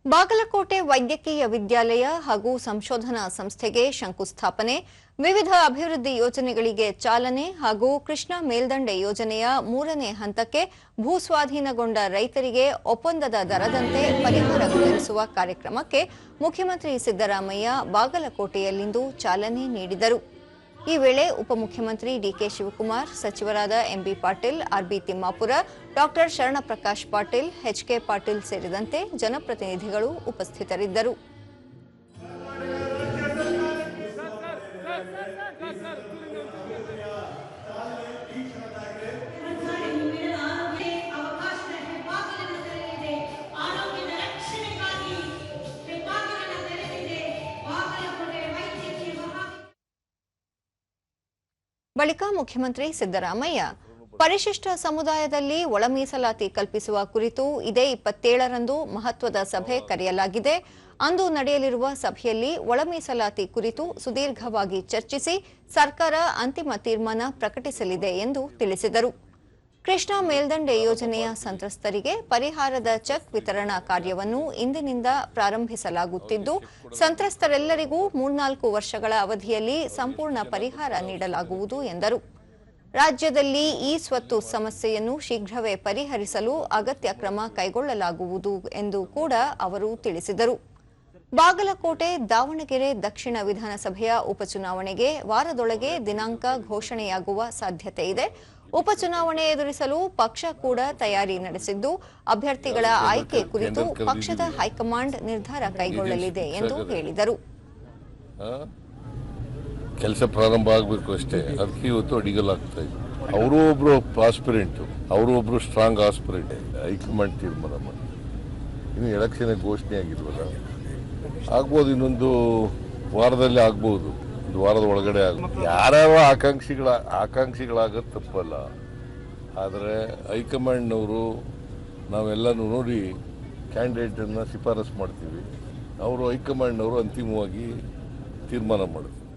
ಬಾಗಲಕೋಟೆ ವೈದ್ಯಕೀಯ ವಿದ್ಯಾಲಯ ಹಾಗೂ ಸಂಶೋಧನಾ ಸಂಸ್ಥೆಗೆ ಶಂಕುಸ್ಥಾಪನೆ, ವಿವಿಧ ಅಭಿವೃದ್ಧಿ ಯೋಜನೆಗಳಿಗೆ ಚಾಲನೆ ಹಾಗೂ ಕೃಷ್ಣಾ ಮೇಲ್ದಂಡೆ ಯೋಜನೆಯ 3ನೇ ಹಂತಕ್ಕೆ ಭೂಸ್ವಾಧೀನಗೊಂಡ ರೈತರಿಗೆ ಒಪ್ಪಂದದ ದರದಂತೆ ಪರಿಹಾರ ವಿತರಿಸುವ ಕಾರ್ಯಕ್ರಮಕ್ಕೆ ಮುಖ್ಯಮಂತ್ರಿ ಸಿದ್ದರಾಮಯ್ಯ ಬಾಗಲಕೋಟೆಯಲ್ಲಿಂದು ಚಾಲನೆ ನೀಡಿದರು. ಈ ವೇಳೆ ಉಪಮುಖ್ಯಮಂತ್ರಿ ಡಿಕೆ ಶಿವಕುಮಾರ್, ಸಚಿವರಾದ ಎಂಬಿ ಪಾಟೀಲ್, ಆರ್ಬಿ ತಿಮ್ಮಾಪುರ, ಡಾಕ್ಟರ್ ಶರಣಪ್ರಕಾಶ್ ಪಾಟೀಲ್, ಎಚ್ಕೆ ಪಾಟೀಲ್ ಸೇರಿದಂತೆ ಜನಪ್ರತಿನಿಧಿಗಳು ಉಪಸ್ಥಿತರಿದ್ದರು. ಬಳಿಕ ಮುಖ್ಯಮಂತ್ರಿ ಸಿದ್ದರಾಮಯ್ಯ ಪರಿಶಿಷ್ಟ ಸಮುದಾಯದಲ್ಲಿ ಒಳ ಮೀಸಲಾತಿ ಕಲ್ಪಿಸುವ ಕುರಿತು ಇದೇ 27ರಂದು ಮಹತ್ವದ ಸಭೆ ಕರೆಯಲಾಗಿದೆ. ಅಂದು ನಡೆಯಲಿರುವ ಸಭೆಯಲ್ಲಿ ಒಳ ಮೀಸಲಾತಿ ಕುರಿತು ಸುದೀರ್ಘವಾಗಿ ಚರ್ಚಿಸಿ ಸರ್ಕಾರ ಅಂತಿಮ ತೀರ್ಮಾನ ಪ್ರಕಟಿಸಲಿದೆ ಎಂದು ತಿಳಿಸಿದರು. ಕೃಷ್ಣಾ ಮೇಲ್ದಂಡೆ ಯೋಜನೆಯ ಸಂತ್ರಸ್ತರಿಗೆ ಪರಿಹಾರದ ಚೆಕ್ ವಿತರಣಾ ಕಾರ್ಯವನ್ನು ಇಂದಿನಿಂದ ಪ್ರಾರಂಭಿಸಲಾಗುತ್ತಿದ್ದು, ಸಂತ್ರಸ್ತರೆಲ್ಲರಿಗೂ 3-4 ವರ್ಷಗಳ ಅವಧಿಯಲ್ಲಿ ಸಂಪೂರ್ಣ ಪರಿಹಾರ ನೀಡಲಾಗುವುದು ಎಂದರು. ರಾಜ್ಯದಲ್ಲಿ ಈ ಸ್ವತ್ತು ಸಮಸ್ಯೆಯನ್ನು ಶೀಘ್ರವೇ ಪರಿಹರಿಸಲು ಅಗತ್ಯ ಕ್ರಮ ಕೈಗೊಳ್ಳಲಾಗುವುದು ಎಂದು ಕೂಡ ಅವರು ತಿಳಿಸಿದರು. ಬಾಗಲಕೋಟೆ, ದಾವಣಗೆರೆ ದಕ್ಷಿಣ ವಿಧಾನಸಭೆಯ ಉಪಚುನಾವಣೆಗೆ ವಾರದೊಳಗೆ ದಿನಾಂಕ ಘೋಷಣೆಯಾಗುವ ಸಾಧ್ಯತೆ ಇದೆ. ಉಪಚುನಾವಣೆ ಎದುರಿಸಲು ಪಕ್ಷ ಕೂಡ ತಯಾರಿ ನಡೆಸಿದ್ದು, ಅಭ್ಯರ್ಥಿಗಳ ಆಯ್ಕೆ ಕುರಿತು ಪಕ್ಷದ ಹೈಕಮಾಂಡ್ ನಿರ್ಧಾರ ಕೈಗೊಳ್ಳಲಿದೆ ಎಂದು ಹೇಳಿದರು. ಕೆಲಸ ಪ್ರಾರಂಭ ಆಗಬೇಕು ಅಷ್ಟೇ, ಅದಕ್ಕೆ ಇವತ್ತು ಅಡಿಗಲಾಗ್ತಾ ಇದೆ. ಅವರು ಒಬ್ರು ಆಸ್ಪಿರೆಂಟ್, ಅವರು ಒಬ್ರು ಸ್ಟ್ರಾಂಗ್ ಆಸ್ಪಿರೆಂಟ್. ಹೈಕಮಾಂಡ್ ತೀರ್ಮಾನ ಮಾಡಿ, ಇನ್ನು ಎಲೆಕ್ಷನ್ ಘೋಷಣೆ ಆಗಿಲ್ವಲ್ಲ, ಆಗ್ಬೋದು, ಇನ್ನೊಂದು ವಾರದಲ್ಲಿ ಆಗ್ಬಹುದು, ಒಂದು ವಾರದ ಒಳಗಡೆ ಆಗ್ಬೋದು. ಯಾರ್ಯಾವ ಆಕಾಂಕ್ಷಿಗಳಾಗೋದು ತಪ್ಪಲ್ಲ, ಆದರೆ ಹೈಕಮಾಂಡ್ನವರು ನಾವೆಲ್ಲನೂ ನೋಡಿ ಕ್ಯಾಂಡಿಡೇಟನ್ನು ಶಿಫಾರಸು ಮಾಡ್ತೀವಿ, ಅವರು ಹೈಕಮಾಂಡ್ನವರು ಅಂತಿಮವಾಗಿ ತೀರ್ಮಾನ ಮಾಡ್ತೀವಿ.